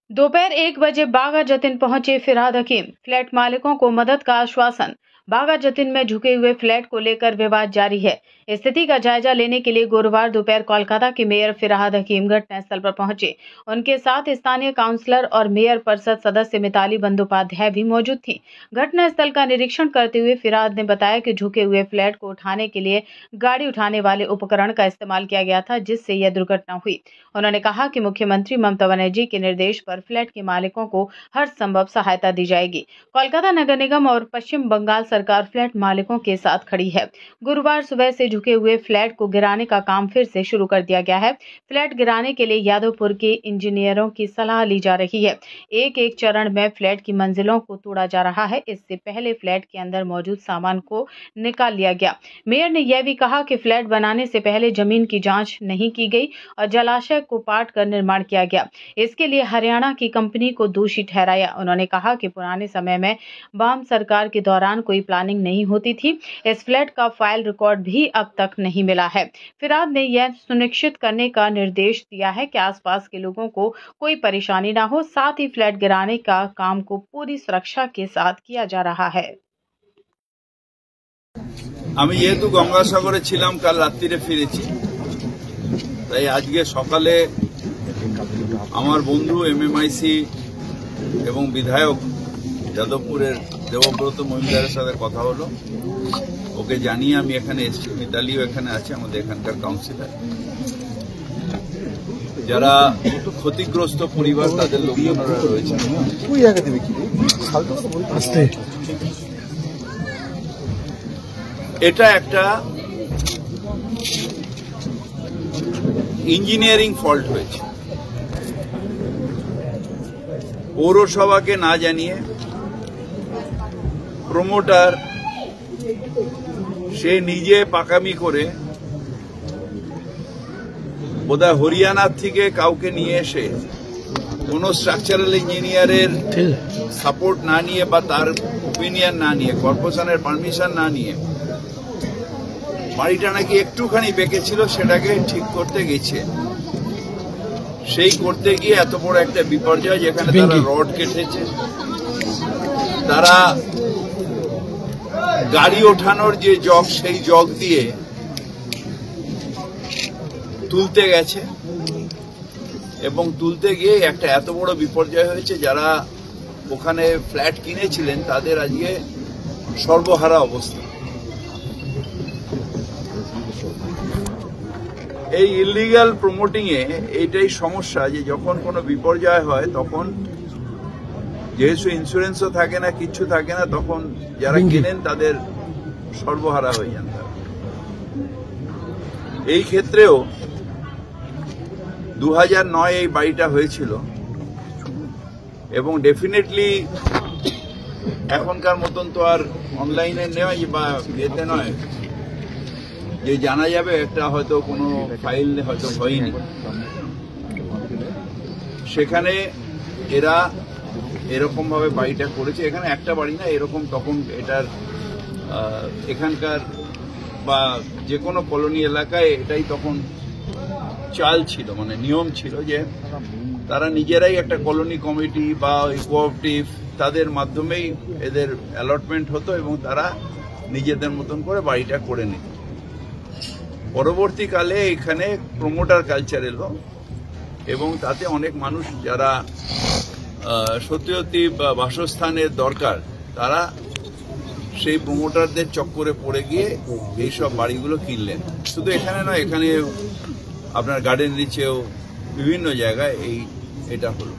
दोपहर 1 बजे बागा जतीन पहुंचे फिरहाद हकीम। फ्लैट मालिकों को मदद का आश्वासन। बागा जतीन में झुके हुए फ्लैट को लेकर विवाद जारी है। स्थिति का जायजा लेने के लिए गुरुवार दोपहर कोलकाता के मेयर फिरहाद हकीम घटनास्थल पर पहुंचे। उनके साथ स्थानीय काउंसलर और मेयर परिषद सदस्य मिताली बंदोपाध्याय भी मौजूद थी। घटनास्थल का निरीक्षण करते हुए फिरहाद ने बताया कि झुके हुए फ्लैट को उठाने के लिए गाड़ी उठाने वाले उपकरण का इस्तेमाल किया गया था, जिससे यह दुर्घटना हुई। उन्होंने कहा कि मुख्यमंत्री ममता बनर्जी के निर्देश पर फ्लैट के मालिकों को हर संभव सहायता दी जाएगी। कोलकाता नगर निगम और पश्चिम बंगाल सरकार फ्लैट मालिकों के साथ खड़ी है। गुरुवार सुबह से झुके हुए फ्लैट को गिराने का काम फिर से शुरू कर दिया गया है। फ्लैट गिराने के लिए यादवपुर के इंजीनियरों की सलाह ली जा रही है। एक एक चरण में फ्लैट की मंजिलों को तोड़ा जा रहा है। इससे पहले फ्लैट के अंदर मौजूद सामान को निकाल लिया गया। मेयर ने यह भी कहा कि फ्लैट बनाने से पहले जमीन की जांच नहीं की गई और जलाशय को पाट कर निर्माण किया गया। इसके लिए हरियाणा की कंपनी को दोषी ठहराया। उन्होंने कहा कि पुराने समय में वाम सरकार के दौरान कोई प्लानिंग नहीं होती थी। इस फ्लैट का फाइल रिकॉर्ड भी अब तक नहीं मिला है। फिरहाद ने यह सुनिश्चित करने का निर्देश दिया है कि आसपास के लोगों को कोई परेशानी ना हो। साथ ही फ्लैट गिराने का काम को पूरी सुरक्षा के साथ किया जा रहा है। আমি যেহেতু গঙ্গাসাগরে ছিলাম, কাল রাত্রিরে ফিরেছি, তাই আজকে সকালে আমার বন্ধু এমএমআইসি এবং বিধায়ক যাদবপুরের দেবব্রত মহিলার সাথে কথা হলো। ওকে জানিয়ে আমি এখানে এসেছি। মিতালিও এখানে আছে, আমাদের এখানকার কাউন্সিলর। যারা ক্ষতিগ্রস্ত পরিবার তাদের লোকজনেরা রয়েছে। এটা একটা ইঞ্জিনিয়ারিং ফল্ট হয়েছে। পৌরসভাকে না জানিয়ে প্রমোটার সে নিজে পাকামি করে বোধহয় হরিয়ানার থেকে কাউকে নিয়ে এসে কোন স্ট্রাকচারাল ইঞ্জিনিয়ারের সাপোর্ট না নিয়ে বা তার ওপিনিয়ন না নিয়ে, কর্পোরেশনের পারমিশন না নিয়ে বাড়িটা নাকি একটুখানি বেঁকেছিল, সেটাকে ঠিক করতে গেছে। সেই করতে গিয়ে এত বড় একটা বিপর্যয়, যেখানে তারা রড কেটেছে, তারা গাড়ি ওঠানোর যে জগ সেই জগ দিয়ে তুলতে গেছে এবং তুলতে গিয়ে একটা এত বড় বিপর্যয় হয়েছে। যারা ওখানে ফ্ল্যাট কিনেছিলেন তাদের আজকে সর্বহারা অবস্থা। এই ইলিগাল প্রমোটিং এ এইটাই সমস্যা, যে যখন কোনো বিপর্যয় হয় তখন যেহেতু ইন্স্যুরেন্সও থাকে না, কিচ্ছু থাকে না, তখন যারা কেনেন তাদের সর্বহারা হয়ে যান। এই ক্ষেত্রেও 2009 এই বাড়িটা হয়েছিল এবং ডেফিনেটলি এখনকার মতন তো আর অনলাইনে নয় বা এতে নয় যে জানা যাবে একটা হয়তো কোনো ফাইল হয়তো হয়নি। সেখানে এরা এরকম ভাবে বাড়িটা করেছে। এখানে একটা বাড়ি না, এরকম তখন এটার এখানকার বা যে কোনো কলোনি এলাকায় এটাই তখন চাল ছিল, মানে নিয়ম ছিল যে তারা নিজেরাই একটা কলোনি কমিটি বা কোঅপারেটিভ তাদের মাধ্যমেই এদের অ্যালটমেন্ট হতো এবং তারা নিজেদের মতন করে বাড়িটা করে নিত। পরবর্তীকালে এখানে প্রমোটার কালচার এলো এবং তাতে অনেক মানুষ যারা সত্যি সত্যি বাসস্থানের দরকার, তারা সেই প্রমোটারদের চক্করে পড়ে গিয়ে এইসব বাড়িগুলো কিনলেন। শুধু এখানে নয়, এখানে আপনার গার্ডেন রিচেও বিভিন্ন জায়গায় এটা হলো।